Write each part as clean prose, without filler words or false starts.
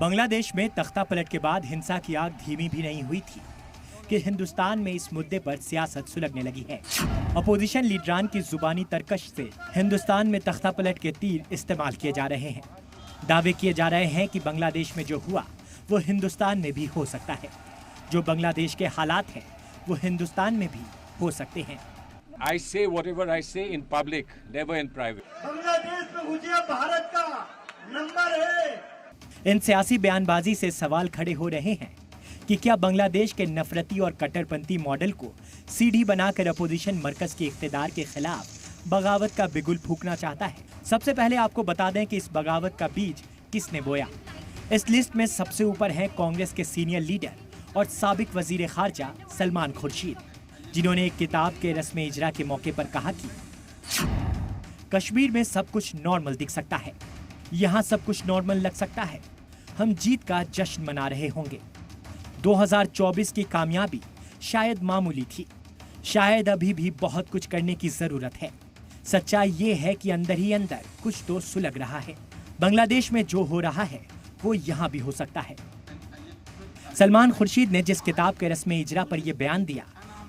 बांग्लादेश में तख्ता पलट के बाद हिंसा की आग धीमी भी नहीं हुई थी कि हिंदुस्तान में इस मुद्दे पर सियासत सुलगने लगी है। अपोजिशन लीडरान की जुबानी तरकश से हिंदुस्तान में तख्ता पलट के तीर इस्तेमाल किए जा रहे हैं। दावे किए जा रहे हैं कि बांग्लादेश में जो हुआ वो हिंदुस्तान में भी हो सकता है। जो बांग्लादेश के हालात हैं वो हिंदुस्तान में भी हो सकते हैं। I say whatever I say in public, never in private. Bangladesh में हुजिया भारत का नंबर है। इन सियासी बयानबाजी से सवाल खड़े हो रहे हैं कि क्या बांग्लादेश के नफरती और कट्टरपंथी मॉडल को सीढ़ी बनाकर अपोजिशन मरकज के इख्तिदार के खिलाफ बगावत का बिगुल फूंकना चाहता है। सबसे पहले आपको बता दें कि इस बगावत का बीज किसने बोया। इस लिस्ट में सबसे ऊपर हैं कांग्रेस के सीनियर लीडर और साबिक वजीर खारजा सलमान खुर्शीद, जिन्होंने एक किताब के रस्म इजरा के मौके पर कहा कि कश्मीर में सब कुछ नॉर्मल दिख सकता है, यहाँ सब कुछ नॉर्मल लग सकता है, हम जीत का जश्न मना रहे होंगे। 2024 की कामयाबी शायद मामूली थी, शायद अभी भी बहुत कुछ करने की जरूरत है। सच्चाई ये है कि अंदर ही अंदर कुछ तो सुलग रहा है। बांग्लादेश में जो हो रहा है वो यहाँ भी हो सकता है। सलमान खुर्शीद ने जिस किताब के रस्म इजरा पर यह बयान दिया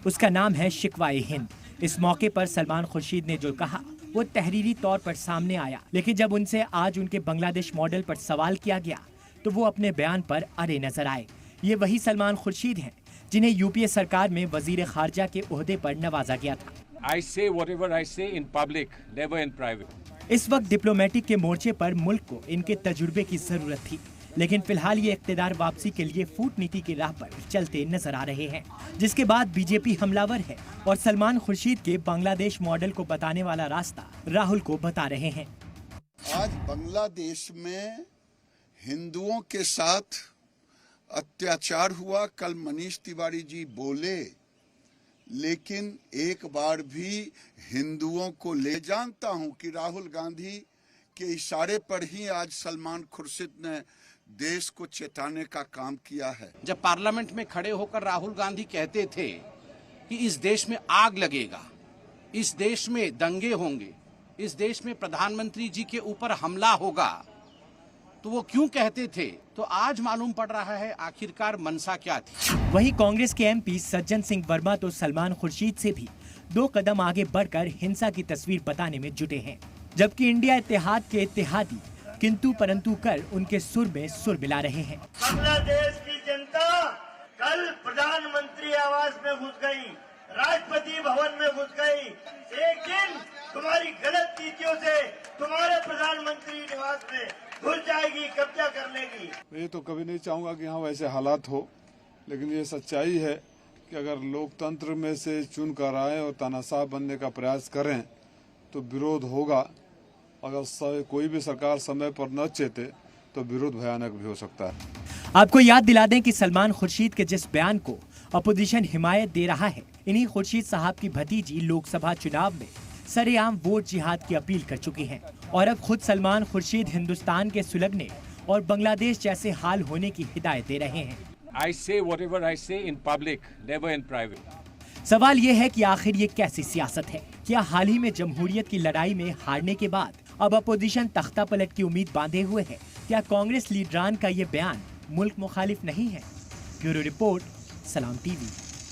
उसका नाम है शिकवाए हिंद। इस मौके पर सलमान खुर्शीद ने जो कहा वो तहरीरी तौर पर सामने आया, लेकिन जब उनसे आज उनके बांग्लादेश मॉडल पर सवाल किया गया तो वो अपने बयान पर अड़े नजर आए। ये वही सलमान खुर्शीद हैं जिन्हें यूपीए सरकार में वजीर खारजा के ओहदे पर नवाजा गया था। I say whatever I say in public, never in private. इस वक्त डिप्लोमेटिक के मोर्चे पर मुल्क को इनके तजुर्बे की जरूरत थी, लेकिन फिलहाल ये इख्तिदार वापसी के लिए फूट नीति की राह पर चलते नजर आ रहे हैं, जिसके बाद बीजेपी हमलावर है और सलमान खुर्शीद के बांग्लादेश मॉडल को बताने वाला रास्ता राहुल को बता रहे हैं। आज बांग्लादेश में हिंदुओं के साथ अत्याचार हुआ, कल मनीष तिवारी जी बोले, लेकिन एक बार भी हिंदुओं को ले जानता हूं कि राहुल गांधी के इशारे पर ही आज सलमान खुर्शीद ने देश को चेताने का काम किया है। जब पार्लियामेंट में खड़े होकर राहुल गांधी कहते थे कि इस देश में आग लगेगा, इस देश में दंगे होंगे, इस देश में प्रधानमंत्री जी के ऊपर हमला होगा, तो वो क्यों कहते थे? तो आज मालूम पड़ रहा है आखिरकार मंशा क्या थी। वहीं कांग्रेस के एमपी सज्जन सिंह वर्मा तो सलमान खुर्शीद से भी 2 कदम आगे बढ़कर हिंसा की तस्वीर बताने में जुटे हैं, जबकि इंडिया इत्तेहाद के इत्तेहादी किंतु परंतु कर उनके सुर में सुर मिला रहे हैं। बांग्लादेश की जनता कल प्रधानमंत्री आवास में घुस गई, राष्ट्रपति भवन में घुस गई, लेकिन तुम्हारी गलत नीतियों से तुम्हारे प्रधानमंत्री निवास में घुस जाएगी, कब्जा कर लेगी। ये तो कभी नहीं चाहूंगा कि हाँ वैसे हालात हो, लेकिन ये सच्चाई है कि अगर लोकतंत्र में से चुन कर आए और तानाशाह बनने का प्रयास करें तो विरोध होगा। अगर कोई भी सरकार समय पर न चेते तो विरोध भयानक भी हो सकता है। आपको याद दिला दें कि सलमान खुर्शीद के जिस बयान को अपोजिशन हिमायत दे रहा है, इन्हीं खुर्शीद साहब की भतीजी लोकसभा चुनाव में सरेआम वोट जिहाद की अपील कर चुकी हैं और अब खुद सलमान खुर्शीद हिंदुस्तान के सुलगने और बांग्लादेश जैसे हाल होने की हिदायत दे रहे हैं। I say whatever I say in public, never in private. सवाल ये है कि आखिर ये कैसी सियासत है? क्या हाल ही में जमहूरियत की लड़ाई में हारने के बाद अब अपोजिशन तख्ता पलट की उम्मीद बांधे हुए है? क्या कांग्रेस लीडरान का ये बयान मुल्क मुखालिफ नहीं है? ब्यूरो रिपोर्ट, सलाम टीवी।